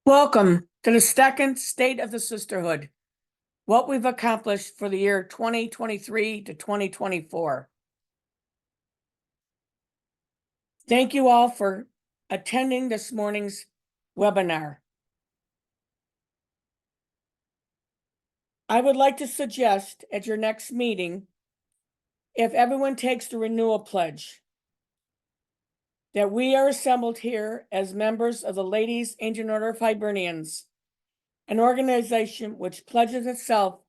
Welcome to the second State of the Sisterhood, what we've accomplished for the year 2023 to 2024. Thank you all for attending this morning's webinar. I would like to suggest at your next meeting, if everyone takes the renewal pledge, that we are assembled here as members of the Ladies Ancient Order of Hibernians, an organization which pledges itself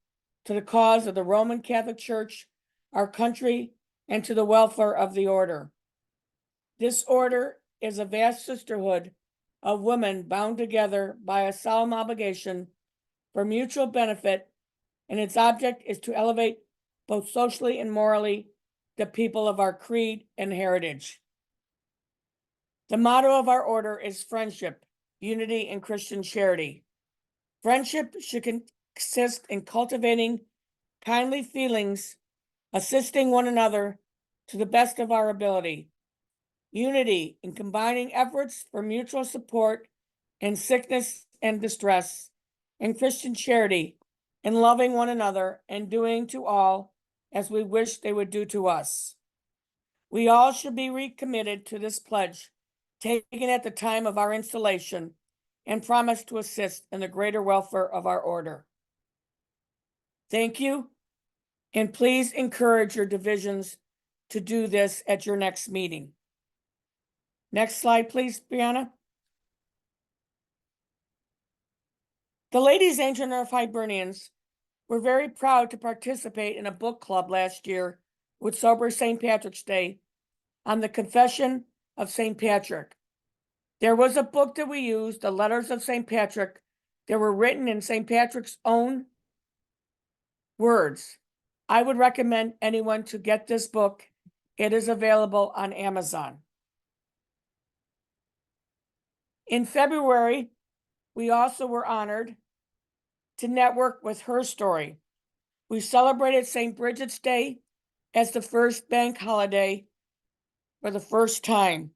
to the cause of the Roman Catholic Church, our country, and to the welfare of the order. This order is a vast sisterhood of women bound together by a solemn obligation for mutual benefit, and its object is to elevate both socially and morally the people of our creed and heritage. The motto of our order is friendship, unity, and Christian charity. Friendship should consist in cultivating kindly feelings, assisting one another to the best of our ability. Unity in combining efforts for mutual support in sickness and distress, and Christian charity in loving one another and doing to all as we wish they would do to us. We all should be recommitted to this pledge, taken at the time of our installation, and promise to assist in the greater welfare of our order. Thank you, and please encourage your divisions to do this at your next meeting. Next slide, please, Brianna. The Ladies Ancient Order of Hibernians were very proud to participate in a book club last year with Sober St. Patrick's Day on the Confession of St. Patrick. There was a book that we used, the Letters of St. Patrick, that were written in St. Patrick's own words. I would recommend anyone to get this book. It is available on Amazon. In February, we also were honored to network with Her Story. We celebrated St. Bridget's Day as the first bank holiday for the first time.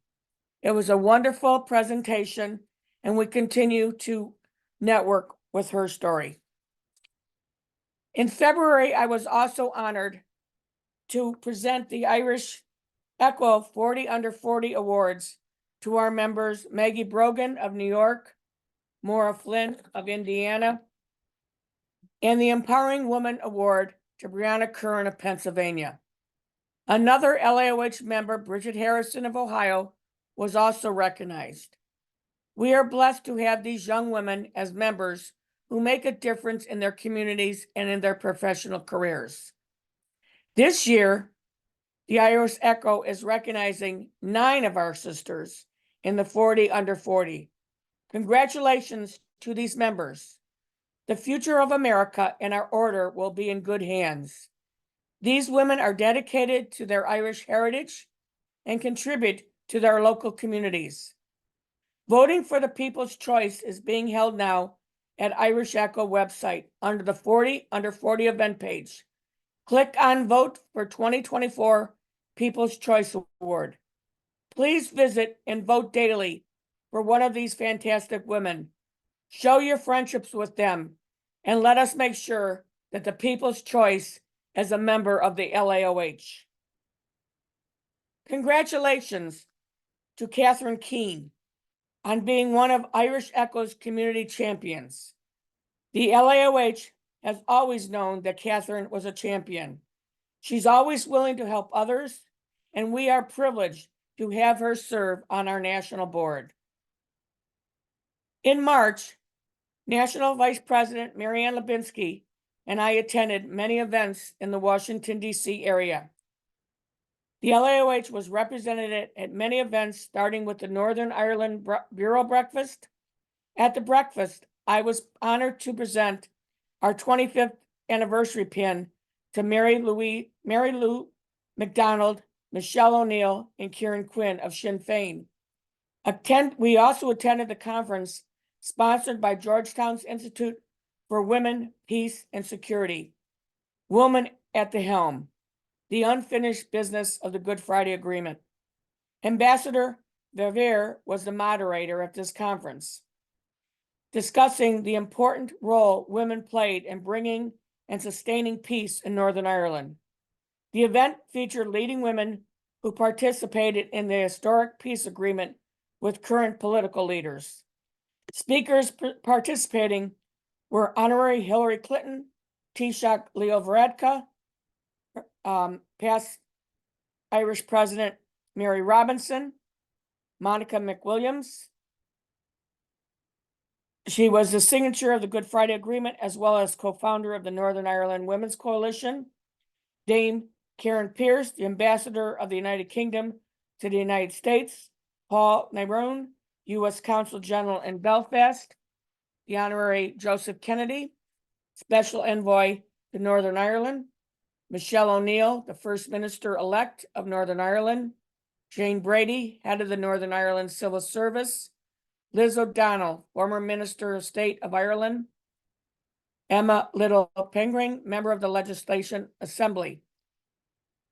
It was a wonderful presentation, and we continue to network with Her Story. In February, I was also honored to present the Irish Echo 40 Under 40 Awards to our members, Maggie Brogan of New York, Maura Flynn of Indiana, and the Empowering Woman Award to Brianna Curran of Pennsylvania. Another LAOH member, Bridget Harrison of Ohio, was also recognized. We are blessed to have these young women as members who make a difference in their communities and in their professional careers. This year, the Irish Echo is recognizing 9 of our sisters in the 40 Under 40. Congratulations to these members. The future of America and our order will be in good hands. These women are dedicated to their Irish heritage and contribute to their local communities. Voting for the People's Choice is being held now at Irish Echo website under the 40 Under 40 event page. Click on Vote for 2024 People's Choice Award. Please visit and vote daily for one of these fantastic women. Show your friendships with them, and let us make sure that the People's Choice is a member of the LAOH. Congratulations to Catherine Keene on being one of Irish Echo's community champions. The LAOH has always known that Catherine was a champion. She's always willing to help others, and we are privileged to have her serve on our national board. In March, National Vice President Marianne Lubinsky and I attended many events in the Washington, D.C. area. The LAOH was represented at many events, starting with the Northern Ireland Bureau Breakfast. At the breakfast, I was honored to present our 25th anniversary pin to Mary Lou McDonald, Michelle O'Neill, and Kieran Quinn of Sinn Féin. We also attended the conference sponsored by Georgetown's Institute for Women, Peace, and Security, Woman at the Helm, the unfinished business of the Good Friday Agreement. Ambassador Verveer was the moderator at this conference. discussing the important role women played in bringing and sustaining peace in Northern Ireland. The event featured leading women who participated in the historic peace agreement with current political leaders. Speakers participating were Honorary Hillary Clinton, Taoiseach Leo Varadkar, past Irish President Mary Robinson, Monica McWilliams. She was the signature of the Good Friday Agreement, as well as co-founder of the Northern Ireland Women's Coalition. Dame Karen Pierce, the ambassador of the United Kingdom to the United States. Paul Naroon, U.S. Consul General in Belfast. The Honorary Joseph Kennedy, Special Envoy to Northern Ireland. Michelle O'Neill, the First Minister-elect of Northern Ireland. Jane Brady, head of the Northern Ireland Civil Service. Liz O'Donnell, former Minister of State of Ireland. Emma Little-Pengring, member of the Legislation Assembly.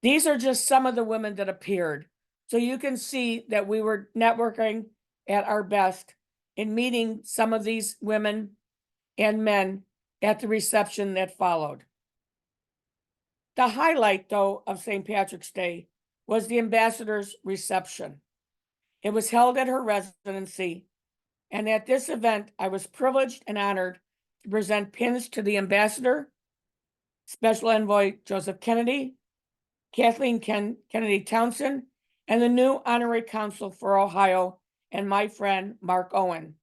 These are just some of the women that appeared. So you can see that we were networking at our best in meeting some of these women and men at the reception that followed. The highlight, though, of St. Patrick's Day was the ambassador's reception. It was held at her residency, and at this event, I was privileged and honored to present pins to the ambassador, Special Envoy Joseph Kennedy, Kathleen Kennedy Townsend, and the new Honorary Consul for Ohio, and my friend, Mark Owen.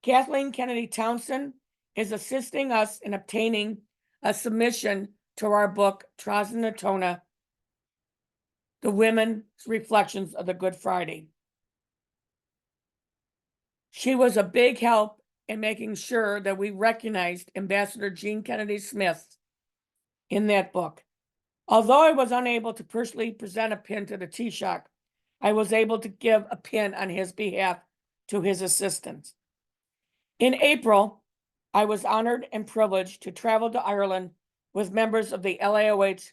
Kathleen Kennedy Townsend is assisting us in obtaining a submission to our book, Trasnatona, The Women's Reflections of the Good Friday. She was a big help in making sure that we recognized Ambassador Jean Kennedy Smith in that book. Although I was unable to personally present a pin to the Taoiseach, I was able to give a pin on his behalf to his assistants. In April, I was honored and privileged to travel to Ireland with members of the LAOH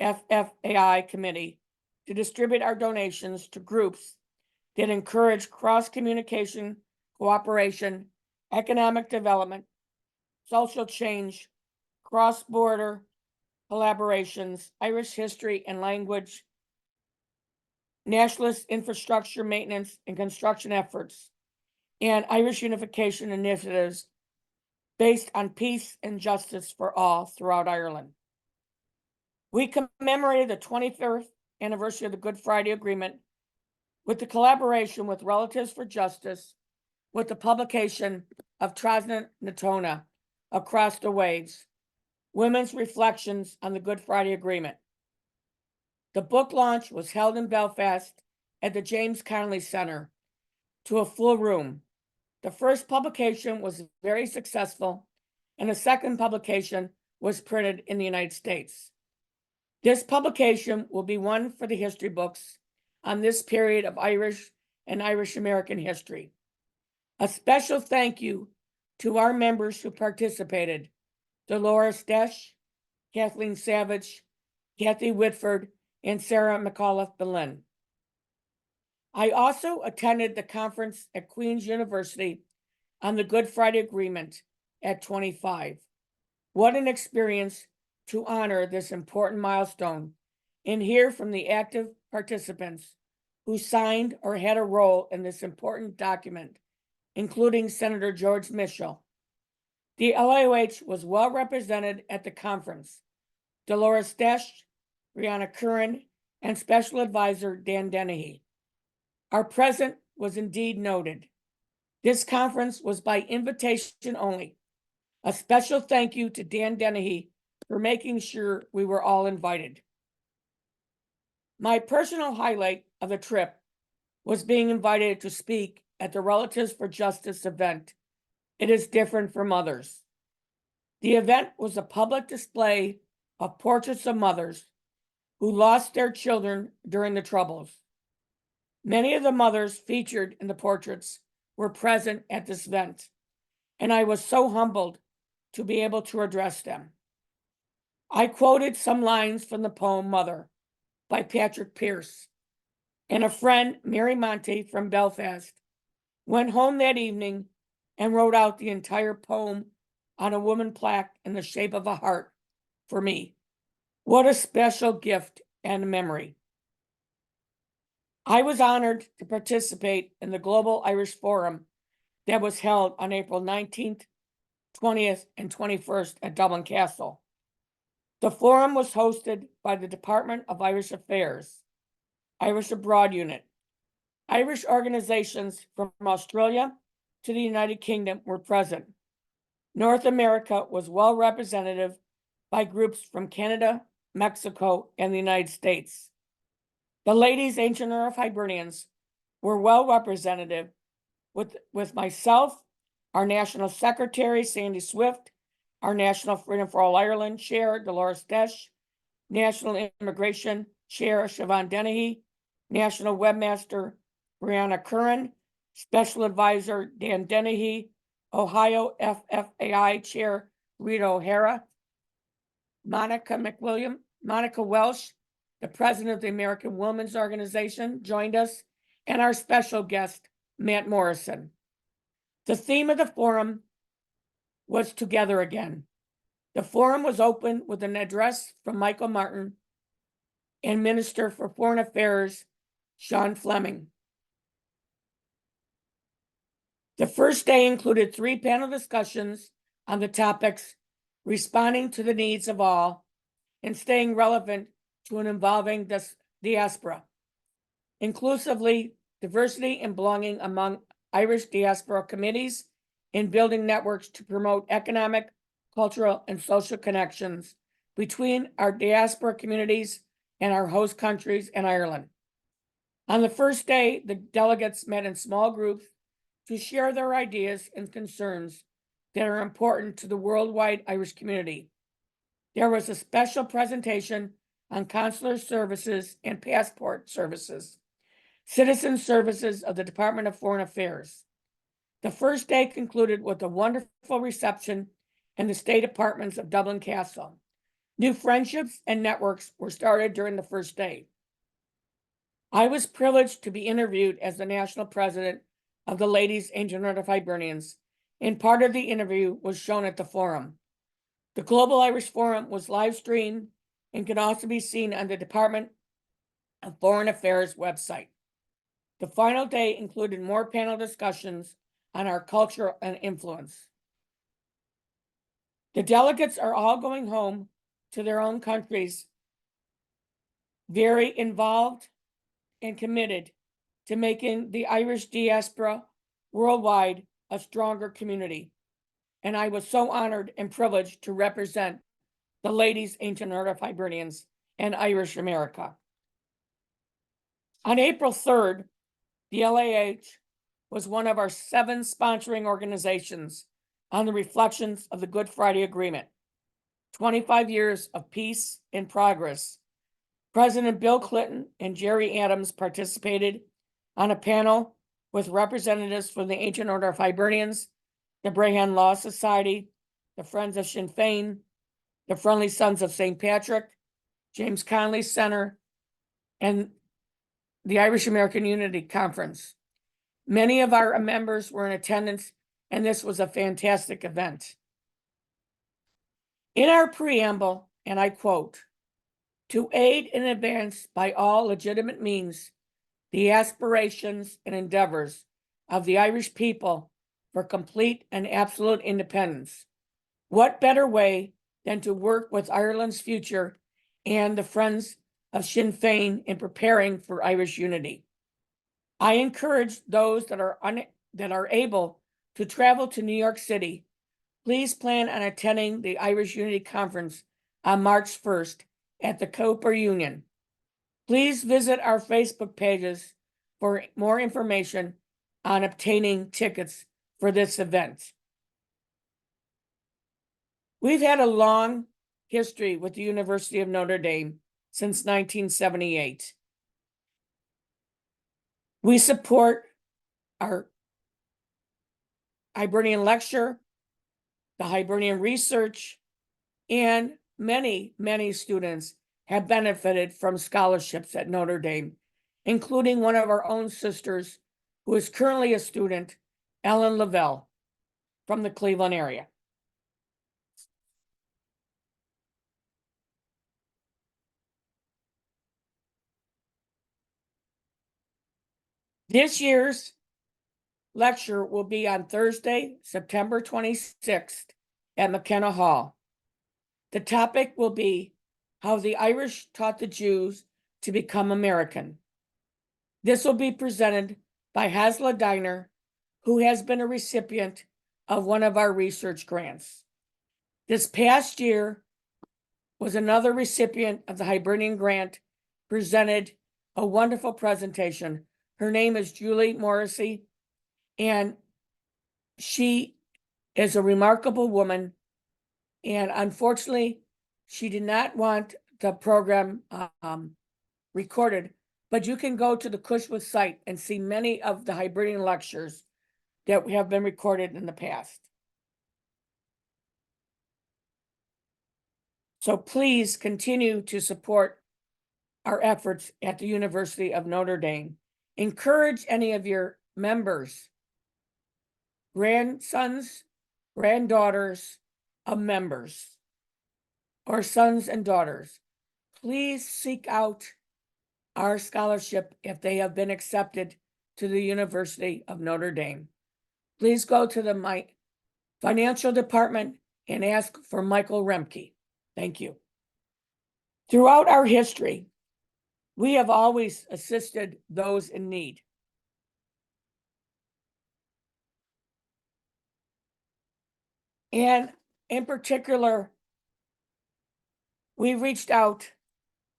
FFAI committee to distribute our donations to groups that encourage cross-communication, cooperation, economic development, social change, cross-border collaborations, Irish history and language, nationalist infrastructure maintenance and construction efforts, and Irish unification initiatives based on peace and justice for all throughout Ireland. We commemorated the 25th anniversary of the Good Friday Agreement with the collaboration with Relatives for Justice, with the publication of Trasnatona, Across the Waves, Women's Reflections on the Good Friday Agreement. The book launch was held in Belfast at the James Connolly Center to a full room. The first publication was very successful, and the second publication was printed in the United States. This publication will be one for the history books on this period of Irish and Irish American history. A special thank you to our members who participated: Dolores Desch, Kathleen Savage, Kathy Whitford, and Sarah McAuliffe-Bellin. I also attended the conference at Queen's University on the Good Friday Agreement at 25. What an experience to honor this important milestone and hear from the active participants who signed or had a role in this important document, including Senator George Mitchell. The LAOH was well represented at the conference. Dolores Desch, Brianna Curran, and Special Advisor Dan Dennehy. Our presence was indeed noted. This conference was by invitation only. A special thank you to Dan Dennehy for making sure we were all invited. My personal highlight of the trip was being invited to speak at the Relatives for Justice event. It is different from others. The event was a public display of portraits of mothers who lost their children during the Troubles. Many of the mothers featured in the portraits were present at this event, and I was so humbled to be able to address them. I quoted some lines from the poem Mother by Patrick Pearse, and a friend, Mary Monte from Belfast, went home that evening and wrote out the entire poem on a wooden plaque in the shape of a heart for me. What a special gift and memory. I was honored to participate in the Global Irish Forum that was held on April 19th, 20th, and 21st at Dublin Castle. The forum was hosted by the Department of Irish Affairs, Irish Abroad Unit. Irish organizations from Australia to the United Kingdom were present. North America was well represented by groups from Canada, Mexico, and the United States. The ladies, Ancient Order of Hibernians, were well represented with myself, our National Secretary, Sandy Swift, our National Freedom for All Ireland Chair, Dolores Desch, National Immigration Chair, Siobhan Dennehy, National Webmaster, Brianna Curran, Special Advisor, Dan Dennehy, Ohio FFAI Chair, Rita O'Hara, Monica Welsh, the president of the American Women's Organization, joined us, and our special guest, Matt Morrison. The theme of the forum was Together Again. The forum was opened with an address from Michael Martin and Minister for Foreign Affairs, Sean Fleming. The first day included 3 panel discussions on the topics responding to the needs of all and staying relevant to an evolving diaspora, inclusively diversity and belonging among Irish diaspora committees in building networks to promote economic, cultural, and social connections between our diaspora communities and our host countries and Ireland. On the first day, the delegates met in small groups to share their ideas and concerns that are important to the worldwide Irish community. There was a special presentation on consular services and passport services, citizen services of the Department of Foreign Affairs. The first day concluded with a wonderful reception in the state apartments of Dublin Castle. New friendships and networks were started during the first day. I was privileged to be interviewed as the national president of the Ladies Ancient Order of Hibernians, and part of the interview was shown at the forum. The Global Irish Forum was live streamed and can also be seen on the Department of Foreign Affairs website. The final day included more panel discussions on our culture and influence. The delegates are all going home to their own countries, very involved and committed to making the Irish diaspora worldwide a stronger community. And I was so honored and privileged to represent the Ladies Ancient Order of Hibernians and Irish America. On April 3rd, the LAH was one of our 7 sponsoring organizations on the reflections of the Good Friday Agreement, 25 years of peace and progress. President Bill Clinton and Jerry Adams participated on a panel with representatives from the Ancient Order of Hibernians, the Brehon Law Society, the Friends of Sinn Féin, the Friendly Sons of St. Patrick, James Connolly Center, and the Irish American Unity Conference. Many of our members were in attendance, and this was a fantastic event. In our preamble, and I quote, "To aid and advance by all legitimate means the aspirations and endeavors of the Irish people for complete and absolute independence. What better way than to work with Ireland's future and the Friends of Sinn Féin in preparing for Irish unity? I encourage those that are able to travel to New York City. Please plan on attending the Irish Unity Conference on March 1st at the Cooper Union. Please visit our Facebook pages for more information on obtaining tickets for this event." We've had a long history with the University of Notre Dame since 1978. We support our Hibernian lecture, the Hibernian research, and many, many students have benefited from scholarships at Notre Dame, including one of our own sisters who is currently a student, Ellen Lavelle. from the Cleveland area. This year's lecture will be on Thursday, September 26th at McKenna Hall. The topic will be how the Irish taught the Jews to become American. This will be presented by Hasla Diner, who has been a recipient of one of our research grants. This past year was another recipient of the Hibernian grant, presented a wonderful presentation. Her name is Julie Morrissey, and she is a remarkable woman. And unfortunately, she did not want the program recorded, but you can go to the Cushwood site and see many of the Hibernian lectures that have been recorded in the past. So please continue to support our efforts at the University of Notre Dame. Encourage any of your members, grandsons, granddaughters of members, or sons and daughters. Please seek out our scholarship if they have been accepted to the University of Notre Dame. Please go to my financial department and ask for Michael Remke. Thank you. Throughout our history, we have always assisted those in need. And in particular, we reached out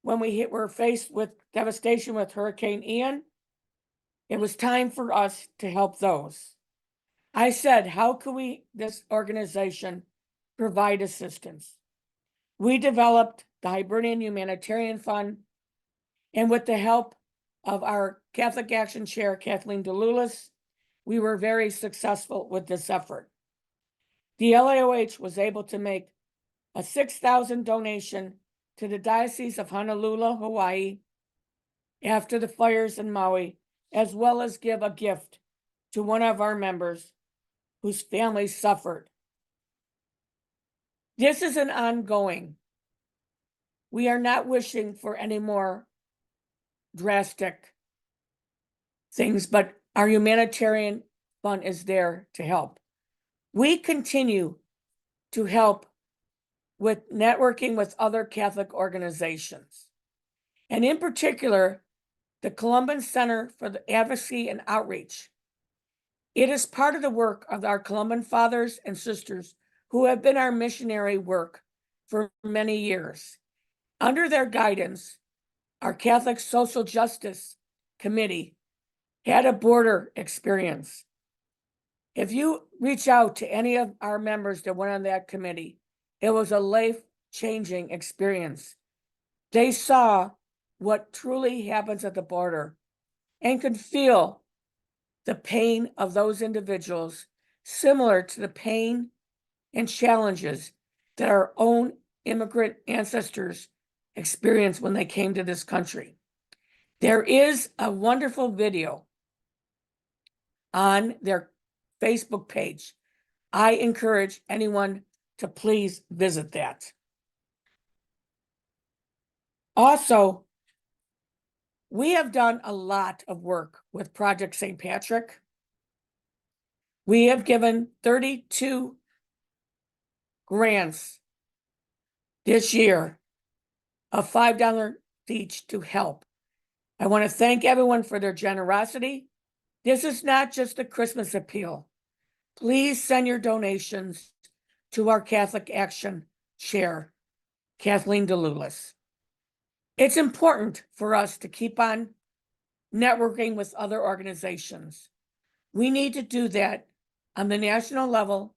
when we were faced with devastation with Hurricane Ian. It was time for us to help those. I said, how can this organization, provide assistance? We developed the Hibernian Humanitarian Fund, and with the help of our Catholic Action Chair, Kathleen DeLulis, we were very successful with this effort. The LAOH was able to make a $6,000 donation to the Diocese of Honolulu, Hawaii, after the fires in Maui, as well as give a gift to one of our members whose family suffered. This is an ongoing. We are not wishing for any more drastic things, but our humanitarian fund is there to help. We continue to help with networking with other Catholic organizations, and in particular, the Columban Center for the Advocacy and Outreach. It is part of the work of our Columban fathers and sisters who have been our missionary work for many years. Under their guidance, our Catholic Social Justice Committee had a border experience. If you reach out to any of our members that went on that committee, it was a life-changing experience. They saw what truly happens at the border and could feel the pain of those individuals, similar to the pain and challenges that our own immigrant ancestors experienced when they came to this country. There is a wonderful video on their Facebook page. I encourage anyone to please visit that. Also, we have done a lot of work with Project St. Patrick. We have given 32 grants this year of $5 each to help. I want to thank everyone for their generosity. This is not just a Christmas appeal. Please send your donations to our Catholic Action Chair, Kathleen DeLulis. It's important for us to keep on networking with other organizations. We need to do that on the national level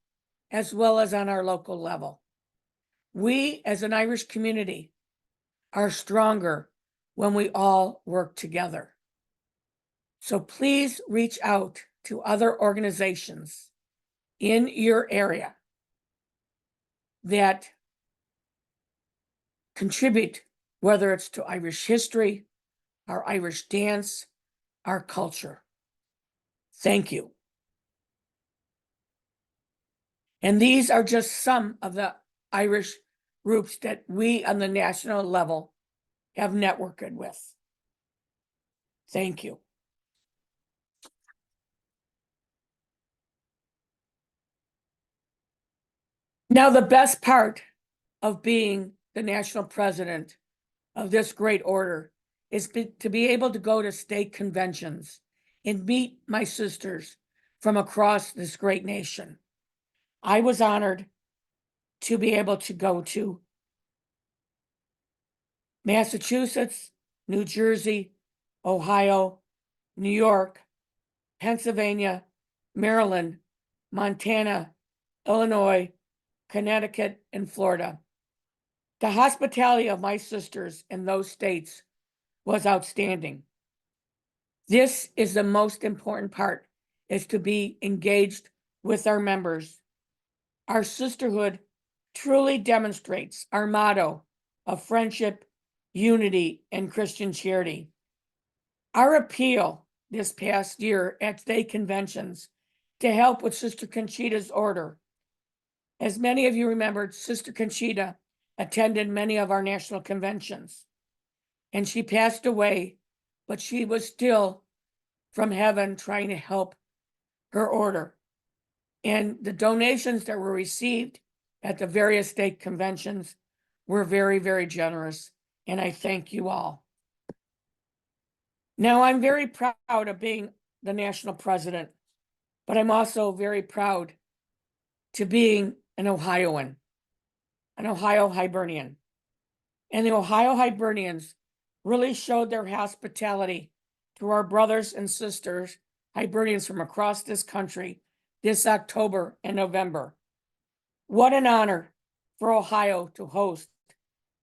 as well as on our local level. We, as an Irish community, are stronger when we all work together. So please reach out to other organizations in your area that contribute, whether it's to Irish history, our Irish dance, our culture. Thank you. And these are just some of the Irish groups that we on the national level have networked with. Thank you. Now, the best part of being the national president of this great order is to be able to go to state conventions and meet my sisters from across this great nation. I was honored to be able to go to Massachusetts, New Jersey, Ohio, New York, Pennsylvania, Maryland, Montana, Illinois, Connecticut, and Florida. The hospitality of my sisters in those states was outstanding. This is the most important part, is to be engaged with our members. Our sisterhood truly demonstrates our motto of friendship, unity, and Christian charity. Our appeal this past year at state conventions to help with Sister Conchita's order. As many of you remembered, Sister Conchita attended many of our national conventions, and she passed away, but she was still from heaven trying to help her order. And the donations that were received at the various state conventions were very, very generous, and I thank you all. Now, I'm very proud of being the national president, but I'm also very proud to being an Ohioan, an Ohio Hibernian. And the Ohio Hibernians really showed their hospitality to our brothers and sisters, Hibernians from across this country, this October and November. What an honor for Ohio to host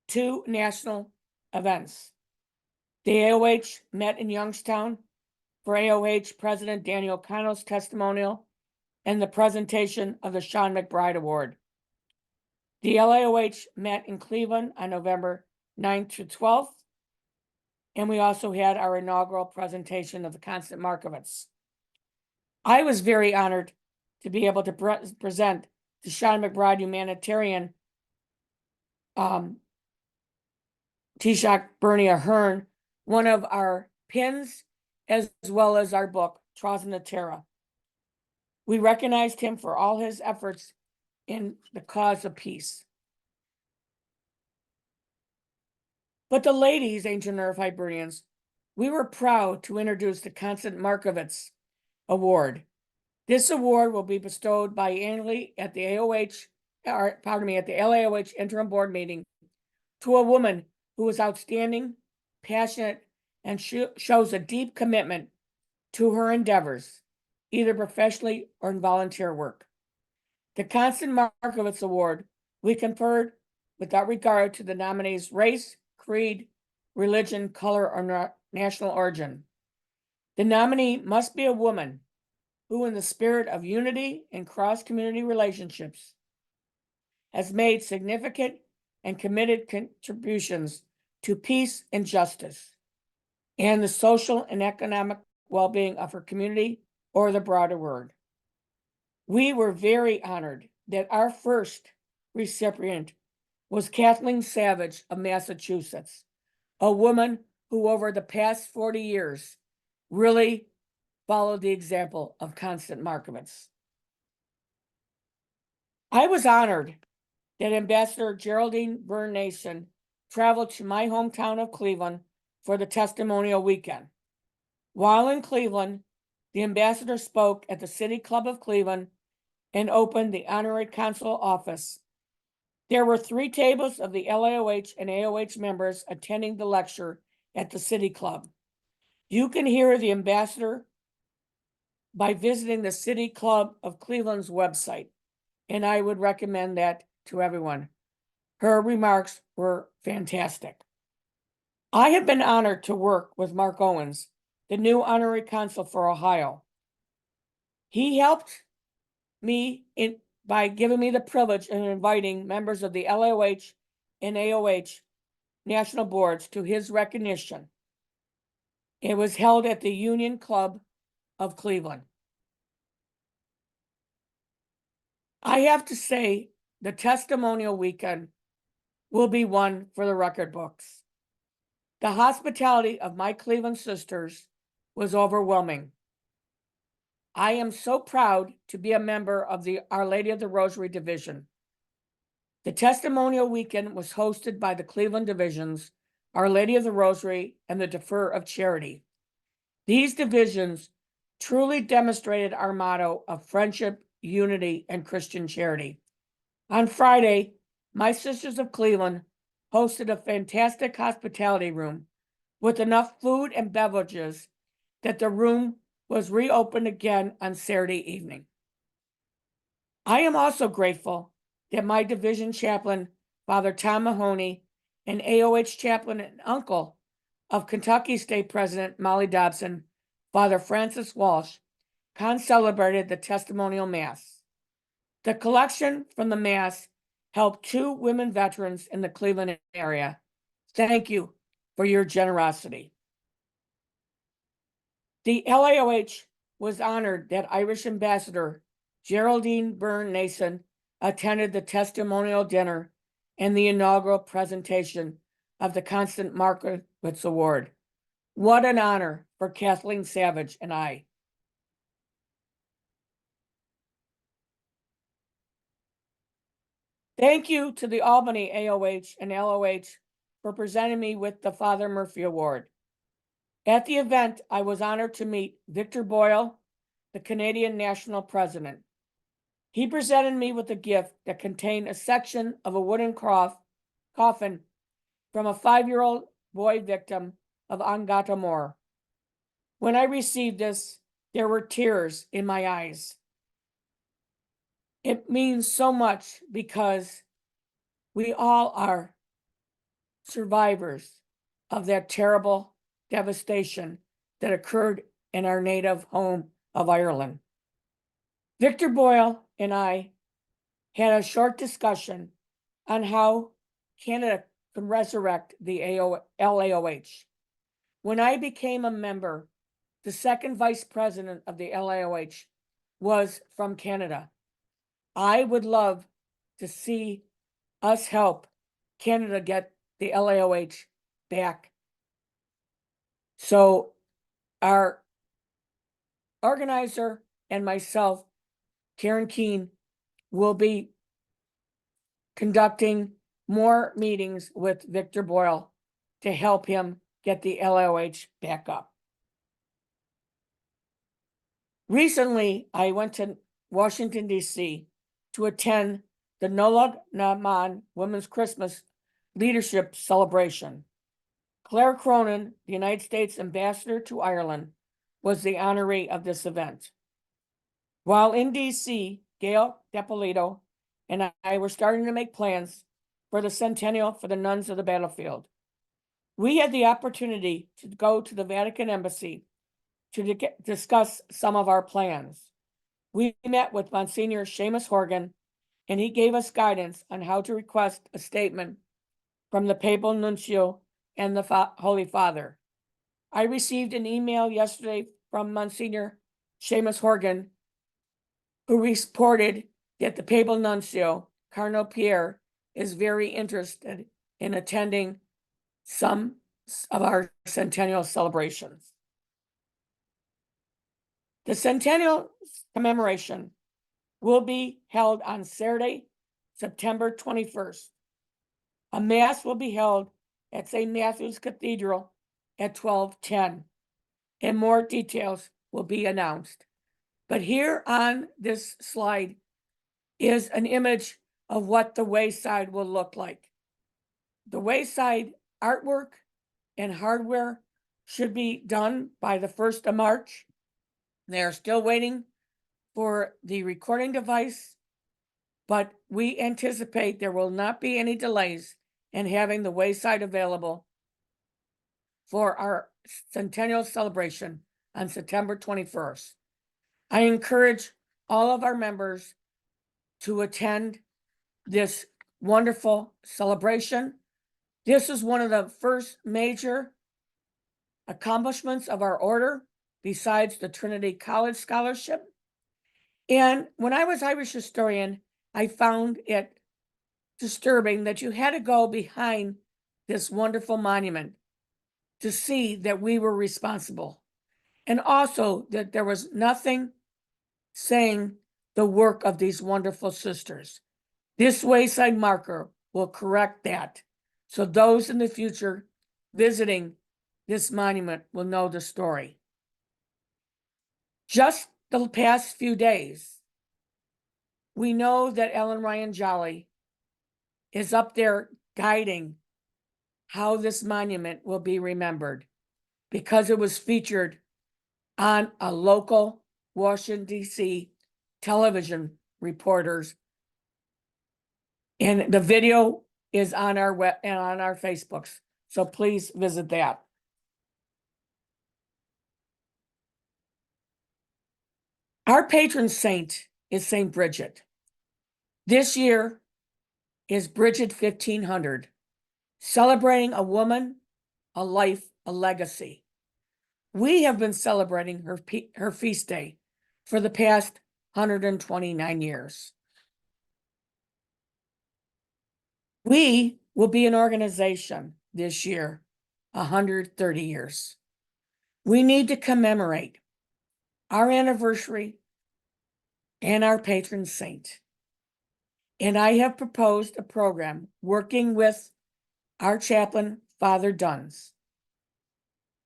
two national events. The AOH met in Youngstown for AOH President Daniel Cano's testimonial and the presentation of the Sean McBride Award. The LAOH met in Cleveland on November 9th through 12th, and we also had our inaugural presentation of the Constant Markovits. I was very honored to be able to present the Sean McBride Humanitarian Taoiseach Bernie Ahern, one of our pins, as well as our book, Traws in the Terra. We recognized him for all his efforts in the cause of peace. But the ladies, Ancient Nerve Hibernians, we were proud to introduce the Constant Markovits Award. This award will be bestowed biannually at the AOH, at the LAOH interim board meeting to a woman who is outstanding, passionate, and shows a deep commitment to her endeavors, either professionally or in volunteer work. The Constant Markovits Award we conferred without regard to the nominee's race, creed, religion, color, or national origin. The nominee must be a woman who, in the spirit of unity and cross-community relationships, has made significant and committed contributions to peace and justice, and the social and economic well-being of her community or the broader world. We were very honored that our first recipient was Kathleen Savage of Massachusetts, a woman who over the past 40 years really followed the example of Constant Markovits. I was honored that Ambassador Geraldine Byrne Nason traveled to my hometown of Cleveland for the testimonial weekend. While in Cleveland, the ambassador spoke at the City Club of Cleveland and opened the honorary consul office. There were 3 tables of the LAOH and AOH members attending the lecture at the City Club. You can hear the ambassador by visiting the City Club of Cleveland's website, and I would recommend that to everyone. Her remarks were fantastic. I have been honored to work with Mark Owens, the new honorary consul for Ohio. He helped me by giving me the privilege of inviting members of the LAOH and AOH national boards to his recognition. It was held at the Union Club of Cleveland. I have to say, the testimonial weekend will be one for the record books. The hospitality of my Cleveland sisters was overwhelming. I am so proud to be a member of the Our Lady of the Rosary Division. The testimonial weekend was hosted by the Cleveland divisions, Our Lady of the Rosary, and the Defer of Charity. These divisions truly demonstrated our motto of friendship, unity, and Christian charity. On Friday, my Sisters of Cleveland hosted a fantastic hospitality room with enough food and beverages that the room was reopened again on Saturday evening. I am also grateful that my division chaplain, Father Tom Mahoney, and AOH chaplain and uncle of Kentucky State President Molly Dobson, Father Francis Walsh, celebrated the testimonial mass. The collection from the mass helped 2 women veterans in the Cleveland area. Thank you for your generosity. The LAOH was honored that Irish Ambassador Geraldine Byrne Nason attended the testimonial dinner and the inaugural presentation of the Constant Markowitz Award. What an honor for Kathleen Savage and I. Thank you to the Albany AOH and LOH for presenting me with the Father Murphy Award. At the event, I was honored to meet Victor Boyle, the Canadian National President. He presented me with a gift that contained a section of a wooden coffin from a 5-year-old boy victim of Angatamor. When I received this, there were tears in my eyes. It means so much because we all are survivors of that terrible devastation that occurred in our native home of Ireland. Victor Boyle and I had a short discussion on how Canada can resurrect the LAOH. When I became a member, the second vice president of the LAOH was from Canada. I would love to see us help Canada get the LAOH back. So our organizer and myself, Karen Keene, will be conducting more meetings with Victor Boyle to help him get the LAOH back up. Recently, I went to Washington, D.C. to attend the Nolag Naaman Women's Christmas Leadership Celebration. Claire Cronin, the United States Ambassador to Ireland, was the honoree of this event. While in D.C., Gail DePolito and I were starting to make plans for the centennial for the Nuns of the Battlefield. We had the opportunity to go to the Vatican Embassy to discuss some of our plans. We met with Monsignor Seamus Horgan, and he gave us guidance on how to request a statement from the Papal Nuncio and the Holy Father. I received an email yesterday from Monsignor Seamus Horgan, who reported that the Papal Nuncio, Cardinal Pierre, is very interested in attending some of our centennial celebrations. The centennial commemoration will be held on Saturday, September 21st. A mass will be held at St. Matthew's Cathedral at 12:10, and more details will be announced. But here on this slide is an image of what the wayside will look like. The wayside artwork and hardware should be done by the 1st of March. They are still waiting for the recording device, but we anticipate there will not be any delays in having the wayside available for our centennial celebration on September 21st. I encourage all of our members to attend this wonderful celebration. This is one of the first major accomplishments of our order, besides the Trinity College Scholarship. And when I was Irish historian I found it disturbing that you had to go behind this wonderful monument to see that we were responsible. And also that there was nothing saying the work of these wonderful sisters. This wayside marker will correct that. So those in the future visiting this monument will know the story. Just the past few days, we know that Ellen Ryan Jolly is up there guiding how this monument will be remembered because it was featured on a local Washington, D.C. television reporters. And the video is on our web and on our Facebooks. So please visit that. Our patron saint is Saint Bridget. This year is Bridget 1500, celebrating a woman, a life, a legacy. We have been celebrating her feast day for the past 129 years. We will be an organization this year, 130 years. We need to commemorate our anniversary and our patron saint. And I have proposed a program working with our chaplain, Father Duns,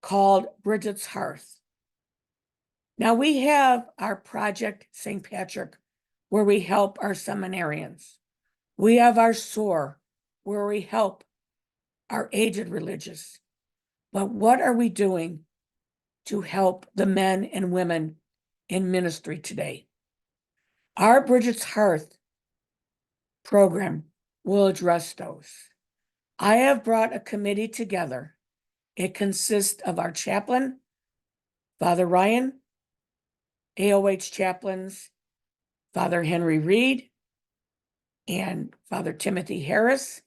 called Bridget's Hearth. Now we have our Project St. Patrick, where we help our seminarians. We have our SOAR, where we help our aged religious. But what are we doing to help the men and women in ministry today? Our Bridget's Hearth program will address those. I have brought a committee together. It consists of our chaplain, Father Ryan, AOH chaplains, Father Henry Reed, and Father Timothy Harris,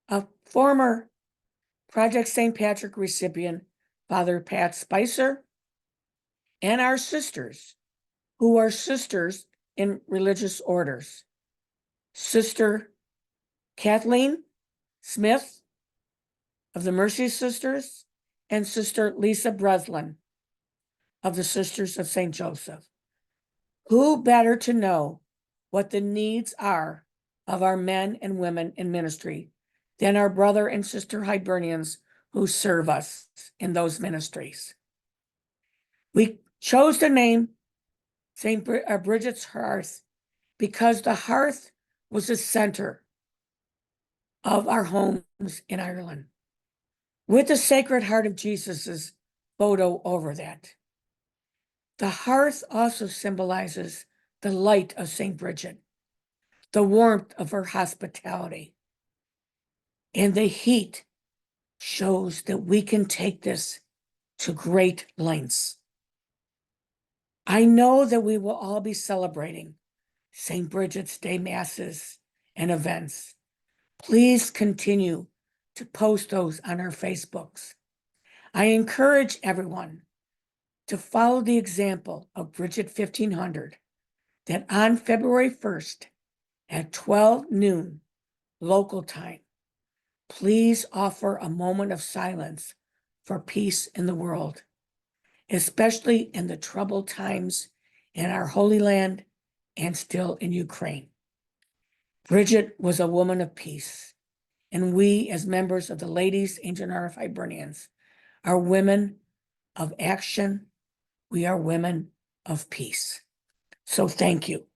a former Project St. Patrick recipient, Father Pat Spicer, and our sisters, who are sisters in religious orders. Sister Kathleen Smith of the Mercy Sisters, and Sister Lisa Breslin of the Sisters of St. Joseph. Who better to know what the needs are of our men and women in ministry than our brother and sister Hibernians who serve us in those ministries? We chose the name Bridget's Hearth because the hearth was the center of our homes in Ireland, with the Sacred Heart of Jesus's photo over that. The hearth also symbolizes the light of St. Bridget, the warmth of her hospitality, and the heat shows that we can take this to great lengths. I know that we will all be celebrating St. Bridget's Day Masses and events. Please continue to post those on our Facebooks. I encourage everyone to follow the example of Bridget 1500, that on February 1st at 12 noon local time, please offer a moment of silence for peace in the world, especially in the troubled times in our Holy Land and still in Ukraine. Bridget was a woman of peace, and we, as members of the Ladies Ancient Order of Hibernians, are women of action. We are women of peace. So thank you.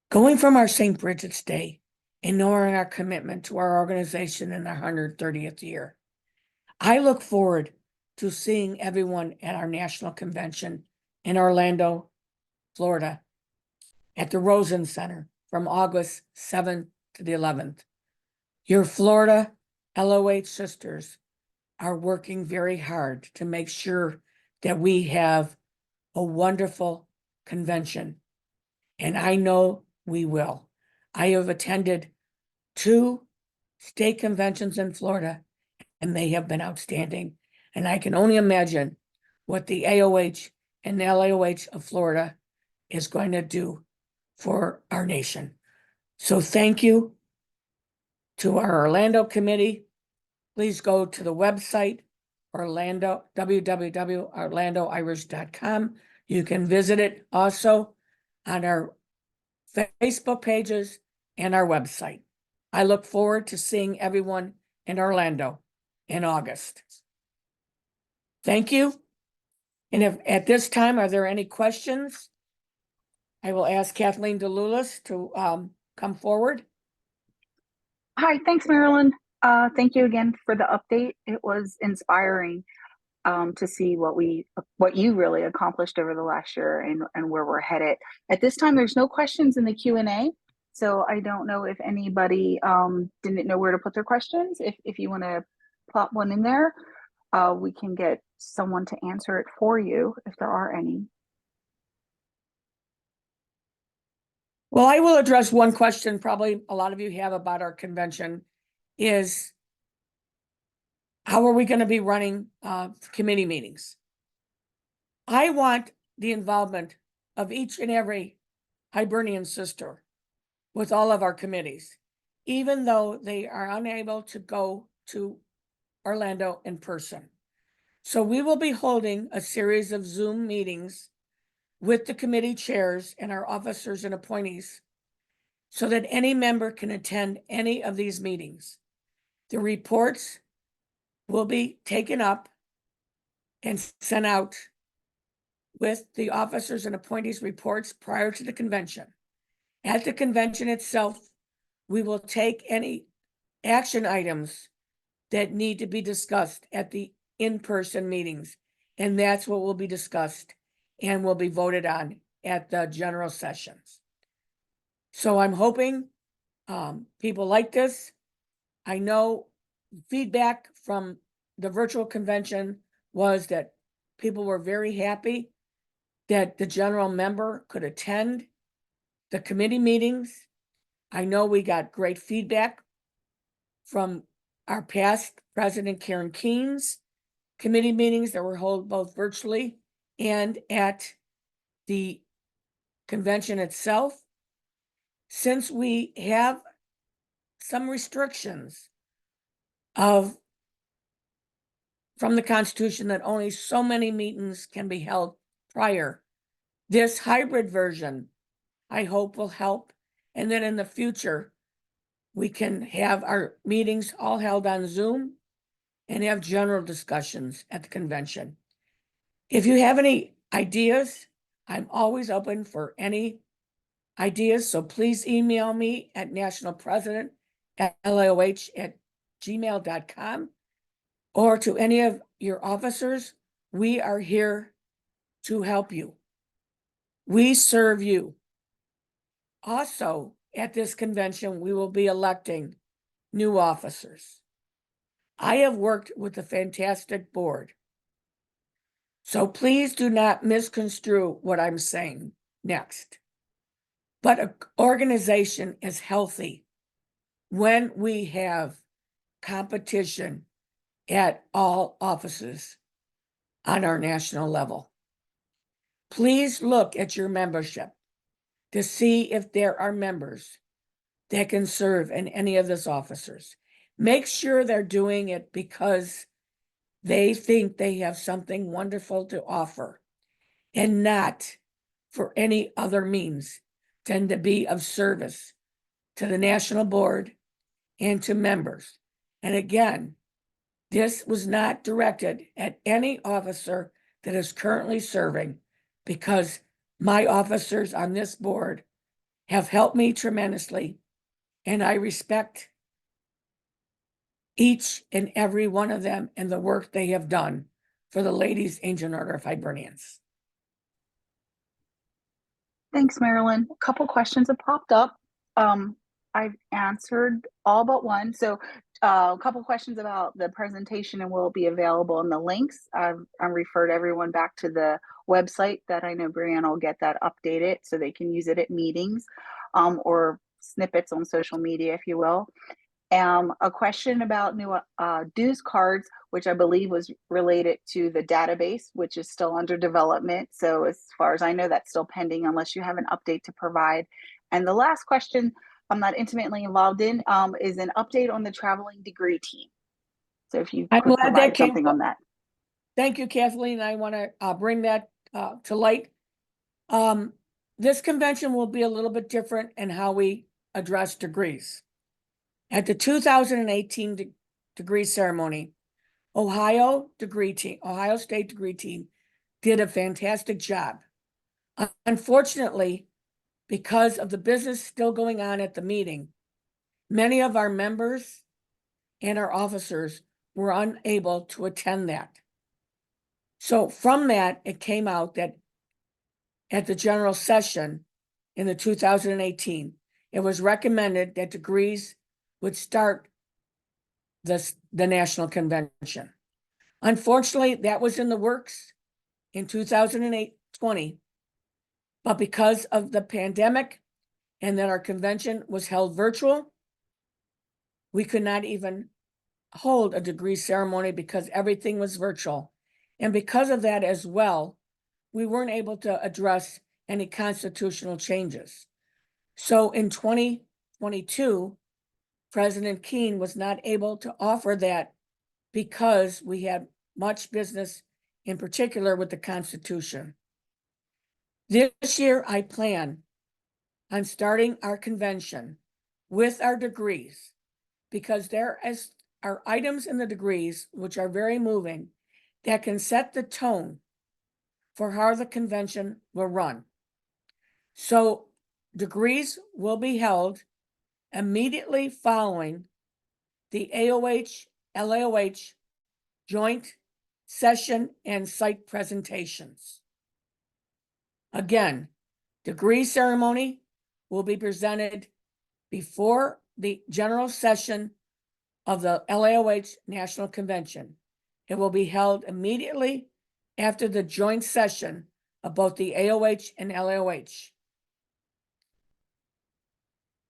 Going from our St. Bridget's Day and knowing our commitment to our organization in our 130th year, I look forward to seeing everyone at our national convention in Orlando, Florida, at the Rosen Center from August 7th to the 11th. Your Florida LOH sisters are working very hard to make sure that we have a wonderful convention, and I know we will. I have attended 2 state conventions in Florida, and they have been outstanding. And I can only imagine what the AOH and the LAOH of Florida is going to do for our nation. So thank you to our Orlando committee. Please go to the website, www.orlandoirish.com. You can visit it also on our Facebook pages and our website. I look forward to seeing everyone in Orlando in August. Thank you. And if at this time, are there any questions? I will ask Kathleen DeLulis to come forward. Hi, thanks, Marilyn. Thank you again for the update. It was inspiring to see what you really accomplished over the last year and where we're headed. At this time, there's no questions in the Q&A, so I don't know if anybody didn't know where to put their questions. If you want to plop one in there, we can get someone to answer it for you if there are any. Well, I will address one question probably a lot of you have about our convention is how are we going to be running committee meetings? I want the involvement of each and every Hibernian sister with all of our committees, even though they are unable to go to Orlando in person. So we will be holding a series of Zoom meetings with the committee chairs and our officers and appointees so that any member can attend any of these meetings. The reports will be taken up and sent out with the officers and appointees reports prior to the convention. At the convention itself, we will take any action items that need to be discussed at the in-person meetings, and that's what will be discussed and will be voted on at the general sessions. So I'm hoping people like this. I know feedback from the virtual convention was that people were very happy that the general member could attend the committee meetings. I know we got great feedback from our past President Karen Keene's committee meetings that were held both virtually and at the convention itself. Since we have some restrictions from the Constitution that only so many meetings can be held prior, this hybrid version, I hope, will help. And then in the future, we can have our meetings all held on Zoom and have general discussions at the convention. If you have any ideas, I'm always open for any ideas. So please email me at nationalpresident@laoh@gmail.com or to any of your officers. We are here to help you. We serve you. Also, at this convention, we will be electing new officers. I have worked with a fantastic board. So please do not misconstrue what I'm saying next. But an organization is healthy when we have competition at all offices on our national level. Please look at your membership to see if there are members that can serve in any of those officers. Make sure they're doing it because they think they have something wonderful to offer and not for any other means than to be of service to the national board and to members. And again, this was not directed at any officer that is currently serving because my officers on this board have helped me tremendously, and I respect each and every one of them and the work they have done for the Ladies Ancient Order of Hibernians. Thanks, Marilyn. A couple questions have popped up. I've answered all but one. So a couple questions about the presentation and will be available in the links. I've referred everyone back to the website that I know Brianna will get that updated so they can use it at meetings or snippets on social media, if you will. A question about new dues cards. which I believe was related to the database, which is still under development. So as far as I know, that's still pending unless you have an update to provide. And the last question I'm not intimately involved in is an update on the traveling degree team. So if you I'm could glad that provide came something on that. Thank you, Kathleen. I want to bring that to light. This convention will be a little bit different in how we address degrees. At the 2018 degree ceremony, Ohio State degree team did a fantastic job. Unfortunately, because of the business still going on at the meeting, many of our members and our officers were unable to attend that. So from that, it came out that at the general session in the 2018, it was recommended that degrees would start the national convention. Unfortunately, that was in the works in 2020, but because of the pandemic and that our convention was held virtual, we could not even hold a degree ceremony because everything was virtual. And because of that as well, we weren't able to address any constitutional changes. So in 2022, President Keene was not able to offer that because we had much business, in particular with the Constitution. This year, I plan on starting our convention with our degrees because there are items in the degrees which are very moving that can set the tone for how the convention will run. So degrees will be held immediately following the AOH, LAOH joint session and site presentations. Again, degree ceremony will be presented before the general session of the LAOH National Convention. It will be held immediately after the joint session of both the AOH and LAOH.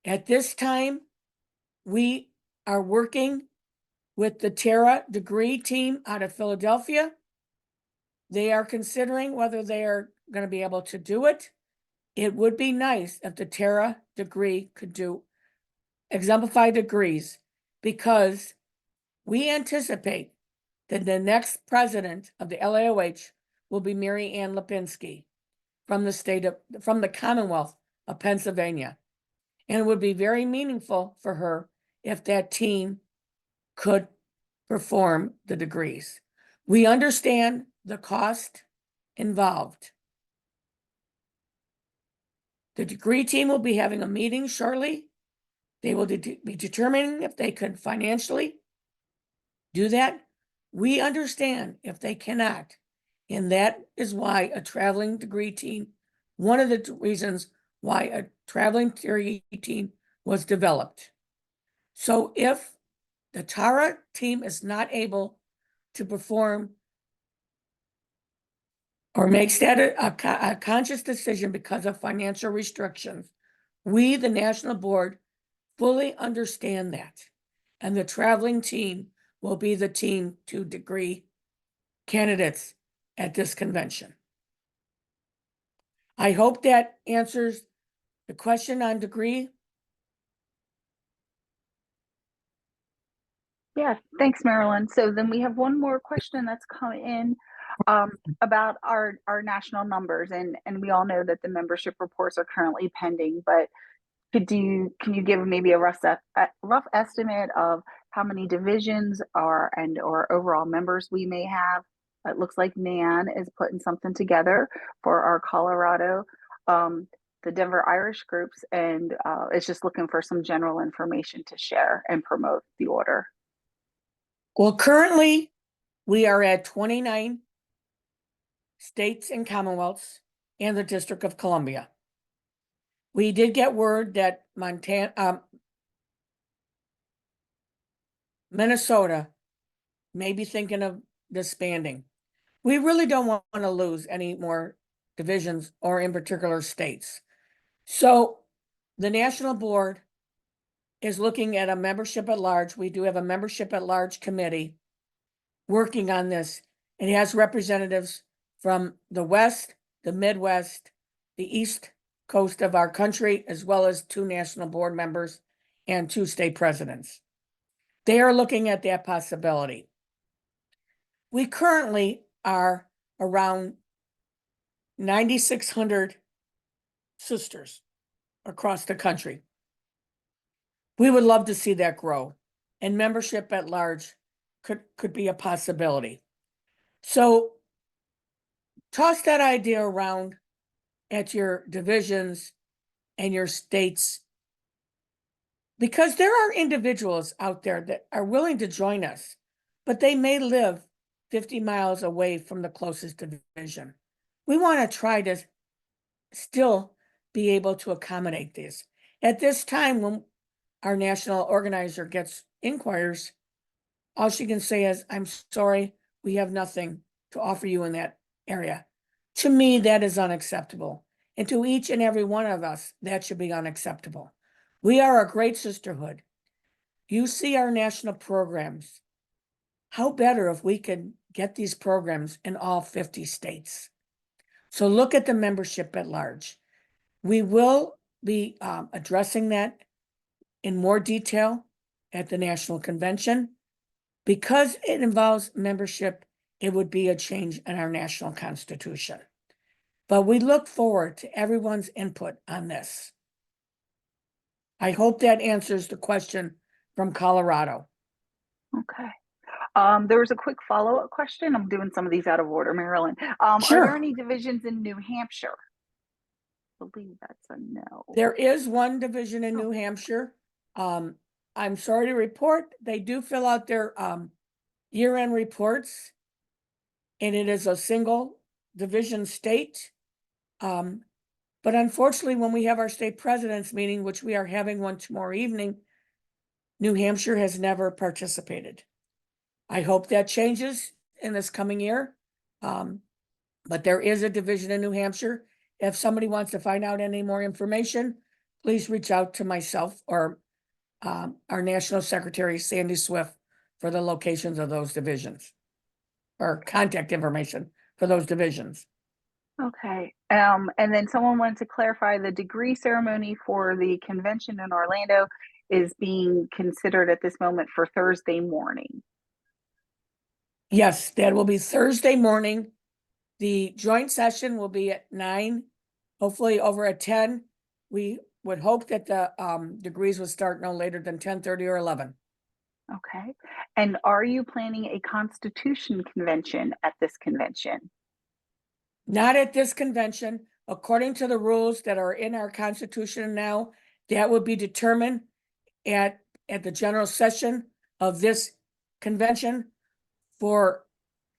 At this time, we are working with the Terra degree team out of Philadelphia. They are considering whether they are going to be able to do it. It would be nice if the Terra degree could do exemplified degrees because we anticipate that the next president of the LAOH will be Mary Ann Lipinski from the Commonwealth of Pennsylvania. And it would be very meaningful for her if that team could perform the degrees. We understand the cost involved. The degree team will be having a meeting shortly. They will be determining if they could financially do that. We understand if they cannot. And that is why a traveling degree team, one of the reasons why a traveling degree team was developed. So if the TARA team is not able to perform or makes that a conscious decision because of financial restrictions, we, the national board, fully understand that. And the traveling team will be the team to degree candidates at this convention. I hope that answers the question on degree. Yeah, thanks, Marilyn. So then we have one more question that's come in about our national numbers, and we all know that the membership reports are currently pending. But can you give maybe a rough estimate of how many divisions or overall members we may have? It looks like Nan is putting something together for our Colorado, the Denver Irish groups, and it's just looking for some general information to share and promote the order. Well, currently we are at 29 states and commonwealths and the District of Columbia. We did get word that Minnesota may be thinking of disbanding. We really don't want to lose any more divisions or in particular states. So the national board is looking at a membership at large. We do have a membership at large committee. working on this. It has representatives from the West, the Midwest, the East Coast of our country, as well as 2 national board members and 2 state presidents. They are looking at that possibility. We currently are around 9,600 sisters across the country. We would love to see that grow, and membership at large could be a possibility. So toss that idea around at your divisions and your states, because there are individuals out there that are willing to join us, but they may live 50 miles away from the closest division. We want to try to still be able to accommodate these. At this time, when our national organizer gets inquiries, all she can say is, "I'm sorry, we have nothing to offer you in that area." To me, that is unacceptable. And to each and every one of us, that should be unacceptable. We are a great sisterhood. You see our national programs. How better if we could get these programs in all 50 states? So look at the membership at large. We will be addressing that in more detail at the National Convention. Because it involves membership, it would be a change in our national constitution. But we look forward to everyone's input on this. I hope that answers the question from Colorado. Okay. There was a quick follow-up question. I'm doing some of these out of order, Marilyn. Sure. Are there any divisions in New Hampshire? I believe that's a no. There is one division in New Hampshire. I'm sorry to report, they do fill out their year-end reports, and it is a single division state. But unfortunately, when we have our state president's meeting, which we are having one tomorrow evening, New Hampshire has never participated. I hope that changes in this coming year. But there is a division in New Hampshire. If somebody wants to find out any more information, please reach out to myself or our National Secretary, Sandy Swift, for the locations of those divisions or contact information for those divisions. Okay. And then someone wanted to clarify the degree ceremony for the convention in Orlando is being considered at this moment for Thursday morning. Yes, that will be Thursday morning. The joint session will be at 9, hopefully over at 10. We would hope that the degrees will start no later than 10:30 or 11. Okay. And are you planning a Constitution convention at this convention? Not at this convention. According to the rules that are in our Constitution now, that would be determined at the general session of this convention for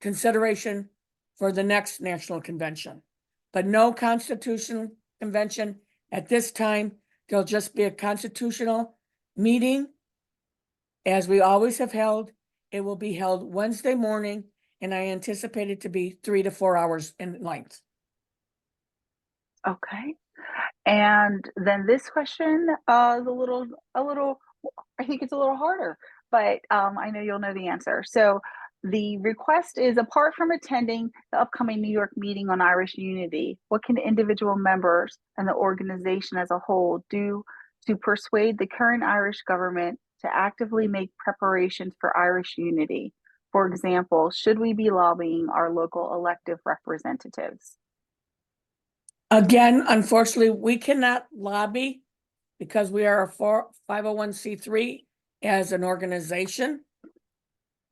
consideration for the next national convention. But no constitutional convention at this time. There'll just be a constitutional meeting, as we always have held. It will be held Wednesday morning, and I anticipate it to be 3 to 4 hours in length. Okay. And then this question is a little, I think it's a little harder, but I know you'll know the answer. So the request is, apart from attending the upcoming New York meeting on Irish unity, what can individual members and the organization as a whole do to persuade the current Irish government to actively make preparations for Irish unity? For example, should we be lobbying our local elective representatives? Again, unfortunately, we cannot lobby because we are a 501c3 as an organization,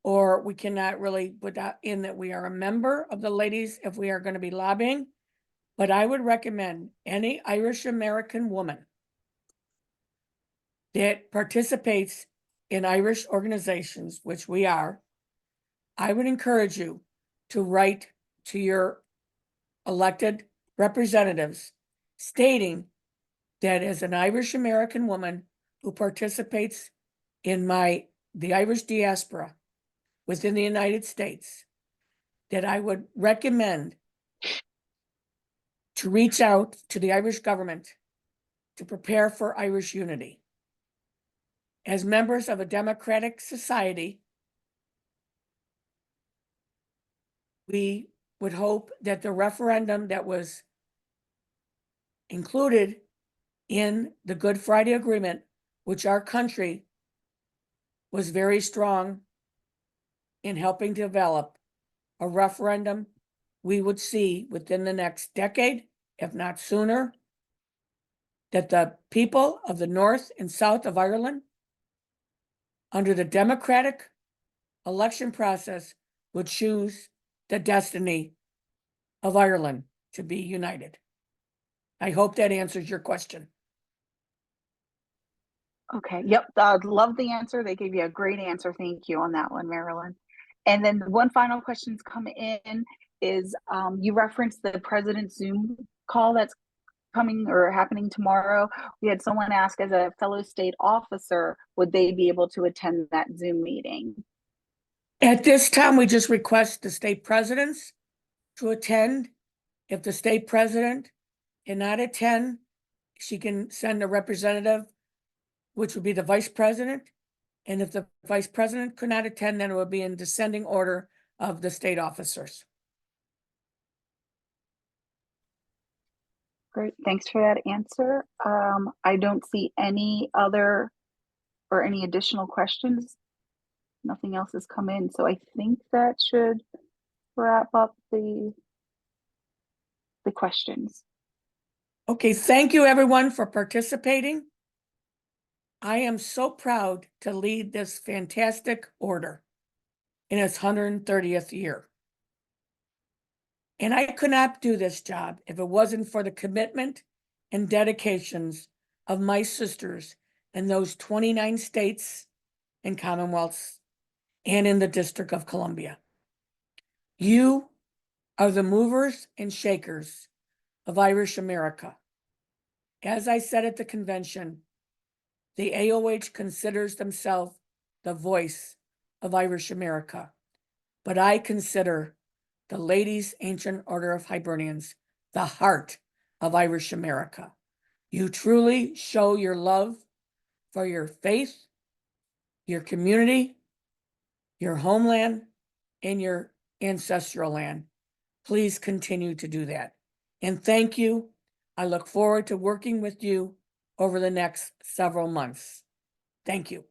or we cannot really put that in that we are a member of the ladies if we are going to be lobbying. But I would recommend any Irish American woman that participates in Irish organizations, which we are, I would encourage you to write to your elected representatives stating that as an Irish American woman who participates in the Irish diaspora within the United States, that I would recommend to reach out to the Irish government to prepare for Irish unity. As members of a democratic society, we would hope that the referendum that was included in the Good Friday Agreement, which our country was very strong in helping develop, a referendum we would see within the next decade, if not sooner, that the people of the North and South of Ireland, under the democratic election process, would choose the destiny of Ireland to be united. I hope that answers your question. Okay, yep, love the answer. They gave you a great answer. Thank you on that one, Marilyn. And then one final question's come in is you referenced the president's Zoom call that's coming or happening tomorrow. We had someone ask, as a fellow state officer, would they be able to attend that Zoom meeting? At this time, we just request the state presidents to attend. If the state president cannot attend, she can send a representative, which would be the vice president. And if the vice president could not attend, then it would be in descending order of the state officers. Great, thanks for that answer. I don't see any other or any additional questions. Nothing else has come in, so I think that should wrap up the questions. Okay, thank you everyone for participating. I am so proud to lead this fantastic order in its 130th year. And I could not do this job if it wasn't for the commitment and dedications of my sisters in those 29 states and commonwealths and in the District of Columbia. You are the movers and shakers of Irish America. As I said at the convention, the AOH considers themselves the voice of Irish America, but I consider the Ladies' Ancient Order of Hibernians the heart of Irish America. You truly show your love for your faith, your community, your homeland, and your ancestral land. Please continue to do that. And thank you. I look forward to working with you over the next several months. Thank you.